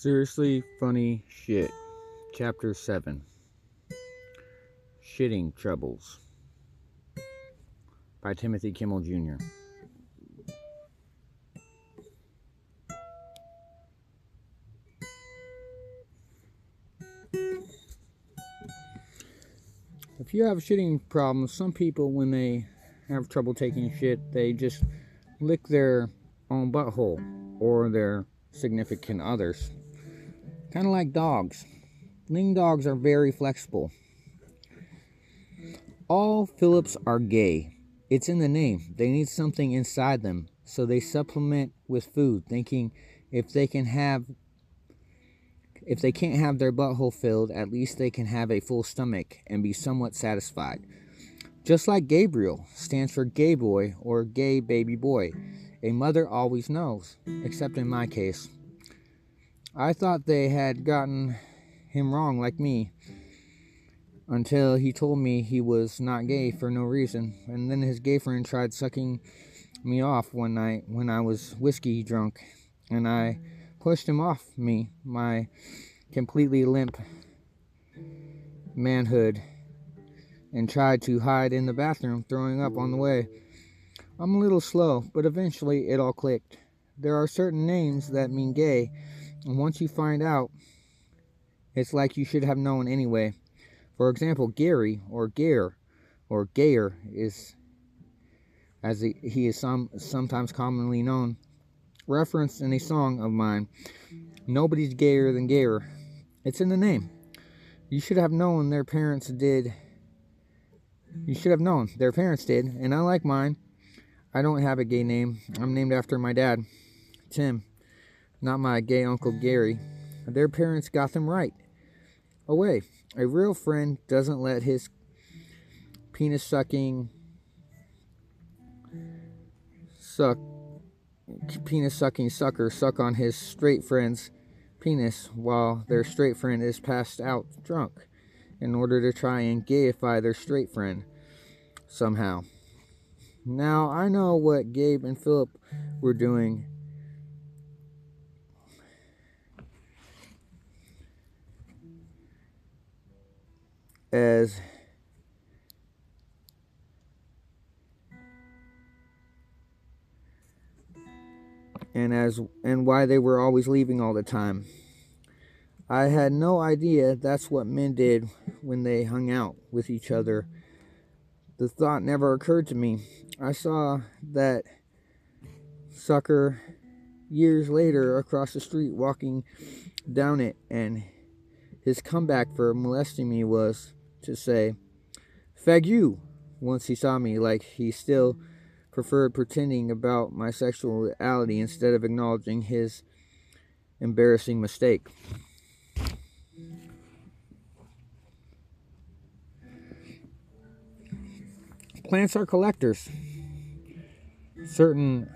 Seriously funny shit. Chapter 7. Shitting Troubles by Timothy Kimmel Jr. If you have shitting problems, some people, when they have trouble taking shit, they just lick their own butthole or their significant others. Kind of like dogs. Ling dogs are very flexible. All Phillips are gay. It's in the name. They need something inside them, so they supplement with food, thinking if they can't have their butthole filled, at least they can have a full stomach and be somewhat satisfied. Just like Gabriel stands for gay boy or gay baby boy. A mother always knows, except in my case. I thought they had gotten him wrong like me, until he told me he was not gay for no reason, and then his gay friend tried sucking me off one night when I was whiskey drunk, and I pushed him off me, my completely limp manhood, and tried to hide in the bathroom, throwing up on the way. I'm a little slow, but eventually it all clicked. There are certain names that mean gay, and once you find out, it's like you should have known anyway. For example, Gary, or Gayer, or Gayer, is, as he is sometimes commonly known, referenced in a song of mine. Nobody's gayer than Gayer. It's in the name. You should have known their parents did. You should have known their parents did, and unlike mine, I don't have a gay name. I'm named after my dad, Tim, not my gay uncle Gary. Their parents got them right away. A real friend doesn't let his penis sucking sucker suck on his straight friend's penis while their straight friend is passed out drunk, in order to try and gayify their straight friend somehow. Now, I know what Gabe and Philip were doing and why they were always leaving all the time. I had no idea that's what men did when they hung out with each other. The thought never occurred to me. I saw that sucker years later across the street walking down it, and his comeback for molesting me was to say, "Fag you," once he saw me, like he still preferred pretending about my sexuality instead of acknowledging his embarrassing mistake. Plants are collectors. Certain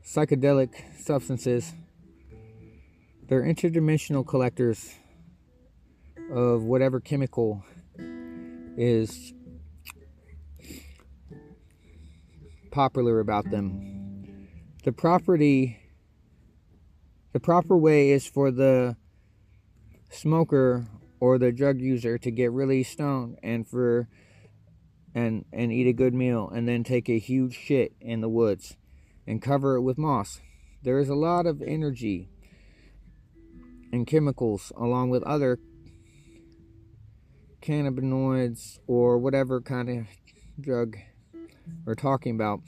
psychedelic substances, they're interdimensional collectors of whatever chemical is popular about them. The proper way is for the smoker or the drug user to get really stoned and eat a good meal, and then take a huge shit in the woods and cover it with moss. There is a lot of energy and chemicals, along with other cannabinoids or whatever kind of drug we're talking about,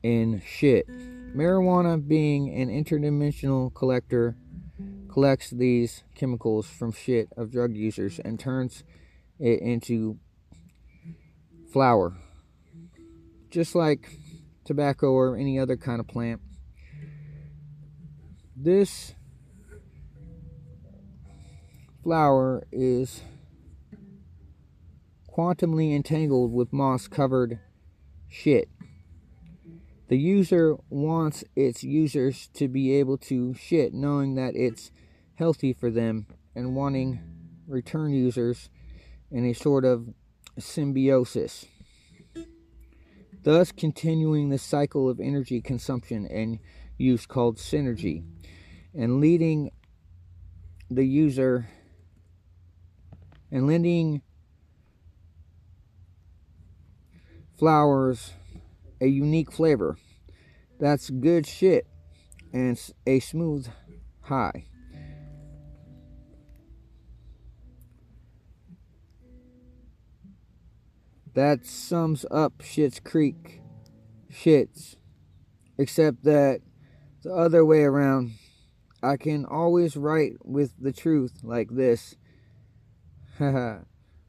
in shit. Marijuana, being an interdimensional collector, collects these chemicals from shit of drug users and turns it into flower, just like tobacco or any other kind of plant. This flower is quantumly entangled with moss-covered shit. The user wants its users to be able to shit knowing that it's healthy for them, and wanting return users in a sort of symbiosis. thus continuing the cycle of energy consumption and use called synergy, and leading the user and lending flowers a unique flavor. That's good shit and a smooth high. That sums up Schitt's Creek shits, except that the other way around. I can always write with the truth like this. Haha,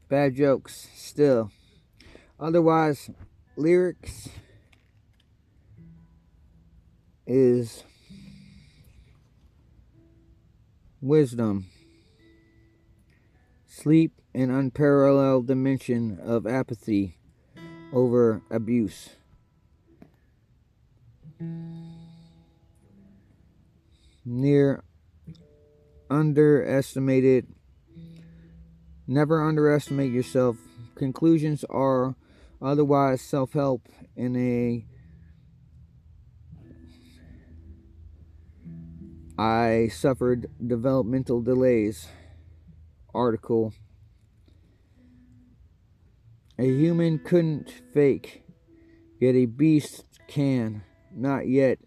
bad jokes still. Otherwise, lyrics is wisdom, sleep, an unparalleled dimension of apathy over abuse. Near underestimated. Never underestimate yourself. Conclusions are otherwise self-help in a I suffered developmental delays article. A human couldn't fake, yet a beast can. Not yet.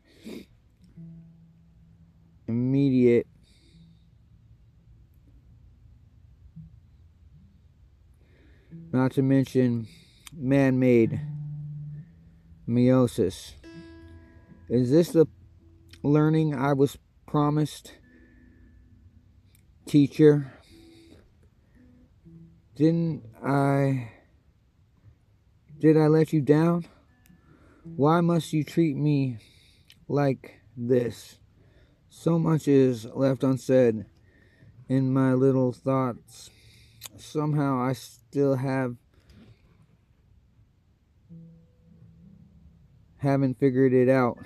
Immediate. Not to mention man-made meiosis. Is this the learning I was promised, teacher? Did I let you down? Why must you treat me like this? So much is left unsaid in my little thoughts. Somehow I still haven't figured it out.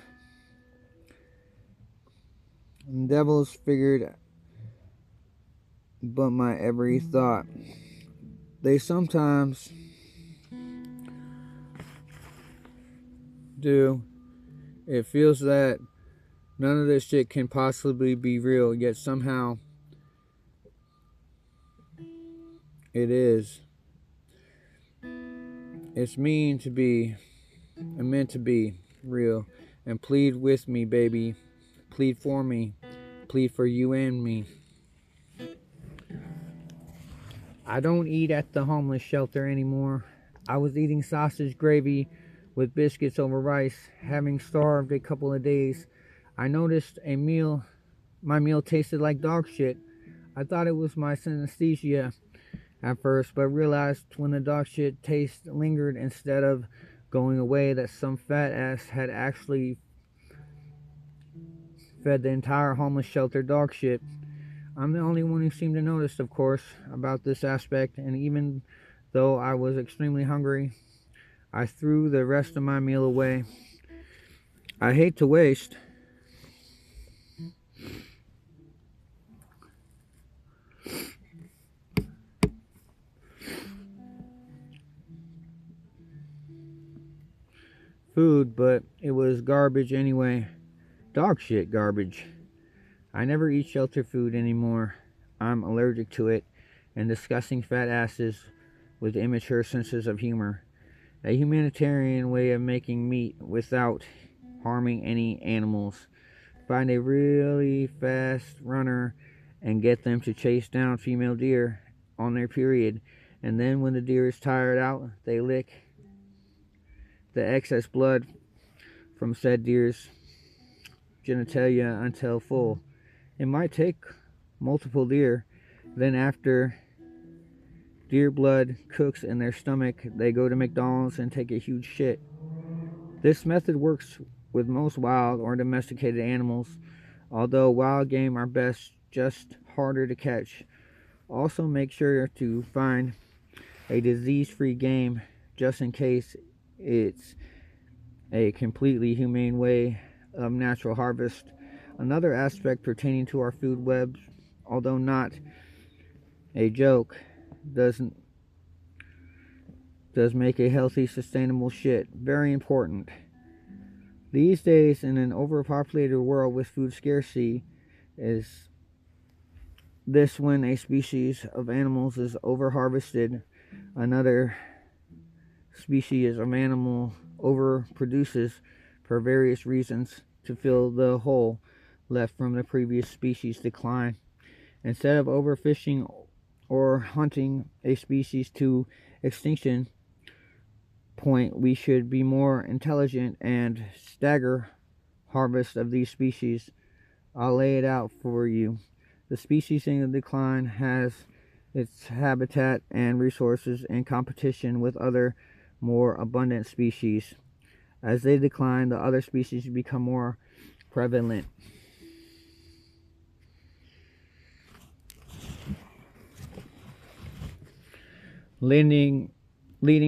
The devil's figured but my every thought. They sometimes do. It feels that none of this shit can possibly be real, yet somehow it is. It's meant to be real. And plead with me, baby. Plead for me. Plead for you and me. I don't eat at the homeless shelter anymore. I was eating sausage gravy with biscuits over rice, having starved a couple of days. I noticed my meal tasted like dog shit. I thought it was my synesthesia at first, but realized when the dog shit taste lingered instead of going away that some fat ass had actually fed the entire homeless shelter dog shit. I'm the only one who seemed to notice, of course, about this aspect, and even though I was extremely hungry, I threw the rest of my meal away. I hate to waste. Food, but it was garbage anyway. Dog shit garbage. I never eat shelter food anymore. I'm allergic to it, and disgusting fat asses with immature senses of humor. A humanitarian way of making meat without harming any animals. Find a really fast runner and get them to chase down female deer on their period, and then when the deer is tired out, they lick the excess blood from said deer's genitalia until full. It might take multiple deer. Then after deer blood cooks in their stomach, they go to McDonald's and take a huge shit. This method works with most wild or domesticated animals, although wild game are best, just harder to catch. Also make sure to find a disease-free game just in case it's a completely humane way of natural harvest. Another aspect pertaining to our food webs, although not a joke, doesn't does make a healthy, sustainable shit. Very important. These days, in an overpopulated world with food scarcity, is this when a species of animals is overharvested, another species of animal overproduces for various reasons to fill the hole left from the previous species decline. Instead of overfishing or hunting a species to extinction point, we should be more intelligent and stagger harvest of these species. I'll lay it out for you. The species in decline has its habitat and resources in competition with other more abundant species. As they decline, the other species become more prevalent. Leading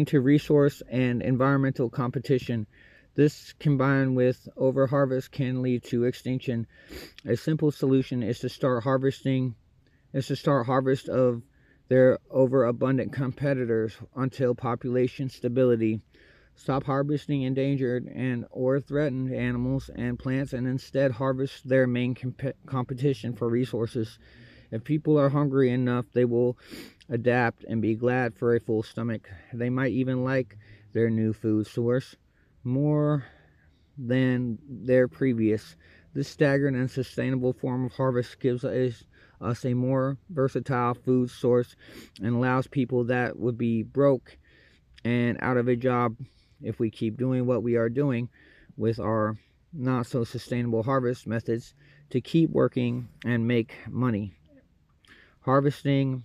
to resource and environmental competition. This, combined with overharvest, can lead to extinction. A simple solution is to start harvest of their overabundant competitors until population stability. Stop harvesting endangered and or threatened animals and plants and instead harvest their main competition for resources. If people are hungry enough, they will adapt and be glad for a full stomach. They might even like their new food source more than their previous. This staggered and sustainable form of harvest gives us a more versatile food source and allows people that would be broke and out of a job if we keep doing what we are doing with our not so sustainable harvest methods to keep working and make money. Harvesting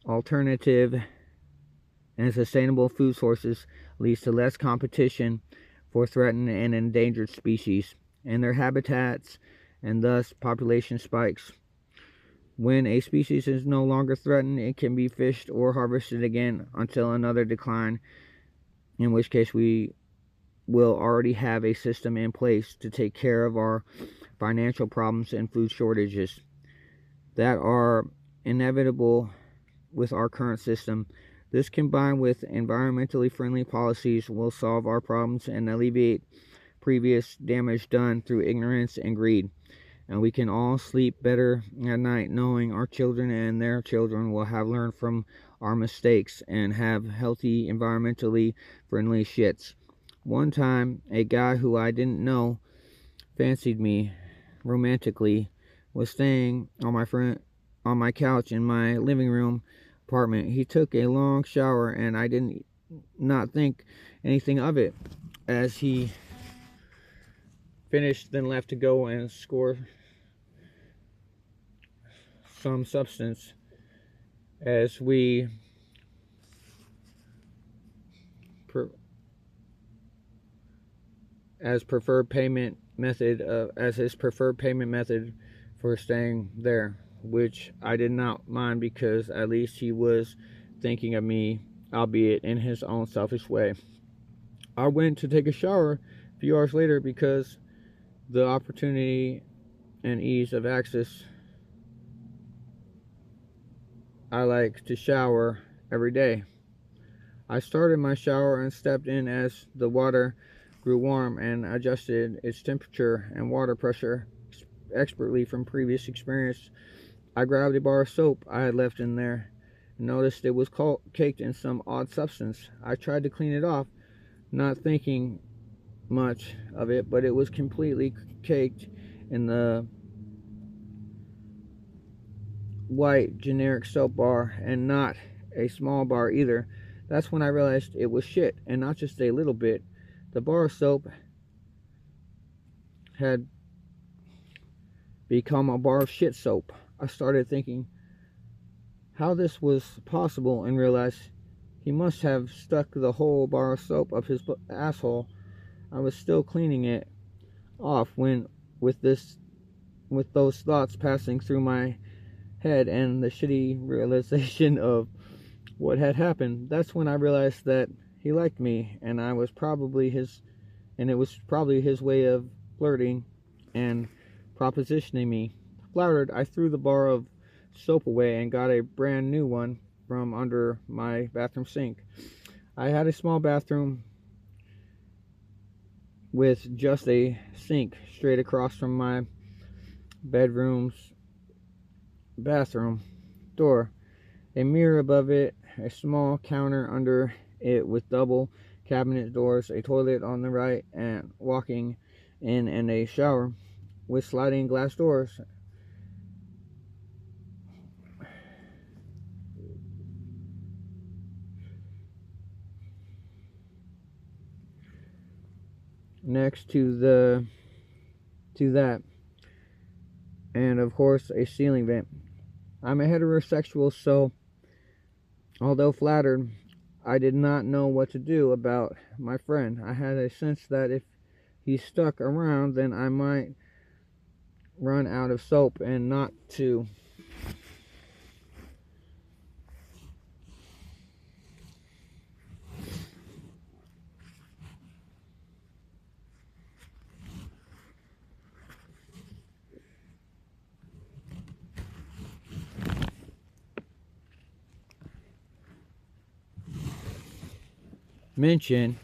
alternative and sustainable food sources leads to less competition for threatened and endangered species and their habitats, and thus population spikes. When a species is no longer threatened, it can be fished or harvested again until another decline, in which case we will already have a system in place to take care of our financial problems and food shortages that are inevitable with our current system. This, combined with environmentally friendly policies, will solve our problems and alleviate previous damage done through ignorance and greed. And we can all sleep better at night knowing our children and their children will have learned from our mistakes and have healthy, environmentally friendly shits. One time, a guy who I didn't know fancied me romantically was staying on my couch in my living room apartment. He took a long shower and I did not think anything of it as he finished, then left to go and score some substance as preferred payment method as his preferred payment method for staying there, which I did not mind because at least he was thinking of me, albeit in his own selfish way. I went to take a shower a few hours later because the opportunity and ease of access. I like to shower every day. I started my shower and stepped in as the water grew warm and adjusted its temperature and water pressure expertly from previous experience. I grabbed a bar of soap I had left in there and noticed it was caked in some odd substance. I tried to clean it off, not thinking much of it, but it was completely caked in the white generic soap bar, and not a small bar either. That's when I realized it was shit, and not just a little bit. The bar of soap had become a bar of shit soap. I started thinking how this was possible and realized he must have stuck the whole bar of soap up his asshole. I was still cleaning it off when with those thoughts passing through my head and the shitty realization of what had happened. That's when I realized that he liked me, and it was probably his way of flirting and propositioning me. Flattered, I threw the bar of soap away and got a brand new one from under my bathroom sink. I had a small bathroom with just a sink straight across from my bedroom's bathroom door, a mirror above it, a small counter under it with double cabinet doors, a toilet on the right and walking in, and a shower with sliding glass doors. Next to that, and of course a ceiling vent. I'm a heterosexual, so although flattered, I did not know what to do about my friend. I had a sense that if he stuck around, then I might run out of soap, and not to mention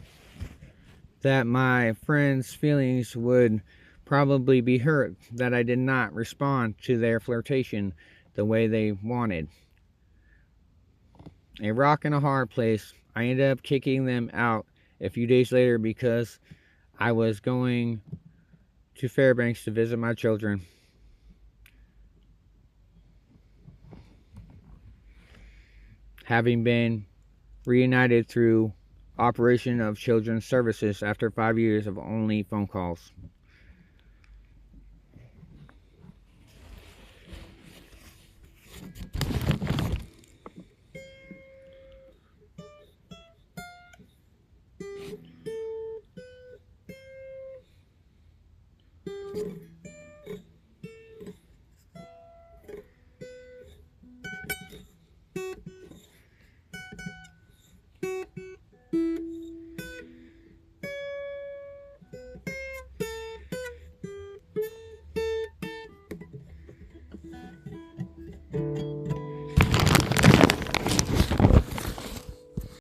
that my friend's feelings would probably be hurt that I did not respond to their flirtation the way they wanted. A rock and a hard place. I ended up kicking them out a few days later because I was going to Fairbanks to visit my children. Having been reunited through operation of children's services after 5 years of only phone calls.